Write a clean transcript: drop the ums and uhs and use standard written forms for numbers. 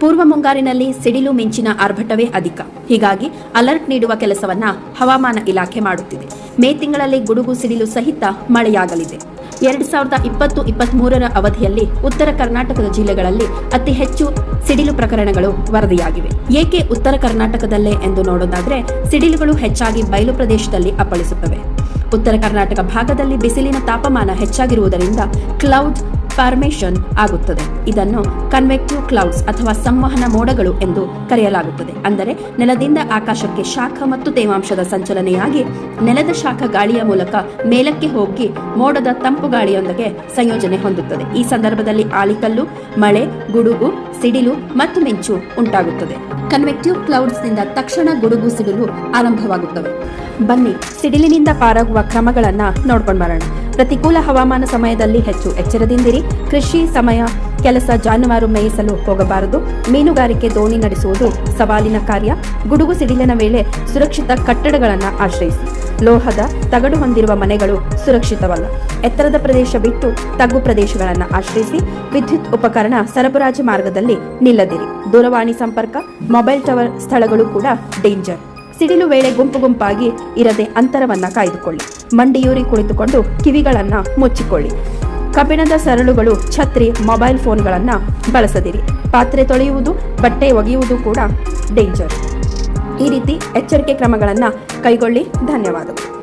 ಪೂರ್ವ ಮುಂಗಾರಿನಲ್ಲಿ ಸಿಡಿಲು ಮಿಂಚಿನ ಆರ್ಭಟವೇ ಅಧಿಕ. ಹೀಗಾಗಿ ಅಲರ್ಟ್ ನೀಡುವ ಕೆಲಸವನ್ನ ಹವಾಮಾನ ಇಲಾಖೆ ಮಾಡುತ್ತಿದೆ. ಮೇ ತಿಂಗಳಲ್ಲಿ ಗುಡುಗು ಸಿಡಿಲು ಸಹಿತ ಮಳೆಯಾಗಲಿದೆ. 2020-23ರ ಅವಧಿಯಲ್ಲಿ ಉತ್ತರ ಕರ್ನಾಟಕದ ಜಿಲ್ಲೆಗಳಲ್ಲಿ ಅತಿ ಹೆಚ್ಚು ಸಿಡಿಲು ಪ್ರಕರಣಗಳು ವರದಿಯಾಗಿವೆ. ಏಕೆ ಉತ್ತರ ಕರ್ನಾಟಕದಲ್ಲೇ ಎಂದು ನೋಡೋದಾದ್ರೆ, ಸಿಡಿಲುಗಳು ಹೆಚ್ಚಾಗಿ ಬಯಲು ಪ್ರದೇಶದಲ್ಲಿ ಅಪ್ಪಳಿಸುತ್ತವೆ. ಉತ್ತರ ಕರ್ನಾಟಕ ಭಾಗದಲ್ಲಿ ಬಿಸಿಲಿನ ತಾಪಮಾನ ಹೆಚ್ಚಾಗಿರುವುದರಿಂದ ಕ್ಲೌಡ್ ಫಾರ್ಮೇಷನ್ ಆಗುತ್ತದೆ. ಇದನ್ನು ಕನ್ವೆಕ್ಟಿವ್ ಕ್ಲೌಡ್ಸ್ ಅಥವಾ ಸಂವಹನ ಮೋಡಗಳು ಎಂದು ಕರೆಯಲಾಗುತ್ತದೆ. ಅಂದರೆ ನೆಲದಿಂದ ಆಕಾಶಕ್ಕೆ ಶಾಖ ಮತ್ತು ತೇವಾಂಶದ ಸಂಚಲನೆಯಾಗಿ ನೆಲದ ಶಾಖ ಗಾಳಿಯ ಮೂಲಕ ಮೇಲಕ್ಕೆ ಹೋಗಿ ಮೋಡದ ತಂಪು ಗಾಳಿಯೊಂದಿಗೆ ಸಂಯೋಜನೆ ಹೊಂದುತ್ತದೆ. ಈ ಸಂದರ್ಭದಲ್ಲಿ ಆಲಿಕಲ್ಲು, ಮಳೆ, ಗುಡುಗು, ಸಿಡಿಲು ಮತ್ತು ಮಿಂಚು ಉಂಟಾಗುತ್ತದೆ. ಕನ್ವೆಕ್ಟಿವ್ ಕ್ಲೌಡ್ಸ್ನಿಂದ ತಕ್ಷಣ ಗುಡುಗು ಸಿಡಿಲು ಆರಂಭವಾಗುತ್ತವೆ. ಬನ್ನಿ ಸಿಡಿಲಿನಿಂದ ಪಾರಾಗುವ ಕ್ರಮಗಳನ್ನು ನೋಡ್ಕೊಂಡು ಬರೋಣ. ಪ್ರತಿಕೂಲ ಹವಾಮಾನ ಸಮಯದಲ್ಲಿ ಹೆಚ್ಚು ಎಚ್ಚರದಿಂದಿರಿ. ಕೃಷಿ ಸಮಯ, ಕೆಲಸ, ಜಾನುವಾರು ಮೇಯಿಸಲು ಹೋಗಬಾರದು. ಮೀನುಗಾರಿಕೆ, ದೋಣಿ ನಡೆಸುವುದು ಸವಾಲಿನ ಕಾರ್ಯ. ಗುಡುಗು ಸಿಡಿಲಿನ ವೇಳೆ ಸುರಕ್ಷಿತ ಕಟ್ಟಡಗಳನ್ನು ಆಶ್ರಯಿಸಿ. ಲೋಹದ ತಗಡು ಹೊಂದಿರುವ ಮನೆಗಳು ಸುರಕ್ಷಿತವಲ್ಲ. ಎತ್ತರದ ಪ್ರದೇಶ ಬಿಟ್ಟು ತಗ್ಗು ಪ್ರದೇಶಗಳನ್ನು ಆಶ್ರಯಿಸಿ. ವಿದ್ಯುತ್ ಉಪಕರಣ ಸರಬರಾಜು ಮಾರ್ಗದಲ್ಲಿ ನಿಲ್ಲದಿರಿ. ದೂರವಾಣಿ ಸಂಪರ್ಕ, ಮೊಬೈಲ್ ಟವರ್ ಸ್ಥಳಗಳು ಕೂಡ ಡೇಂಜರ್. ಸಿಡಿಲು ವೇಳೆ ಗುಂಪು ಗುಂಪಾಗಿ ಇರದೆ ಅಂತರವನ್ನ ಕಾಯ್ದುಕೊಳ್ಳಿ. ಮಂಡಿಯೂರಿ ಕುಳಿತುಕೊಂಡು ಕಿವಿಗಳನ್ನ ಮುಚ್ಚಿಕೊಳ್ಳಿ. ಕಬ್ಬಿಣದ ಸರಳುಗಳು, ಛತ್ರಿ, ಮೊಬೈಲ್ ಫೋನ್ಗಳನ್ನ ಬಳಸದಿರಿ. ಪಾತ್ರೆ ತೊಳೆಯುವುದು, ಬಟ್ಟೆ ಒಗೆಯುವುದು ಕೂಡ ಡೇಂಜರ್. ಈ ರೀತಿ ಎಚ್ಚರಿಕೆ ಕ್ರಮಗಳನ್ನು ಕೈಗೊಳ್ಳಿ. ಧನ್ಯವಾದಗಳು.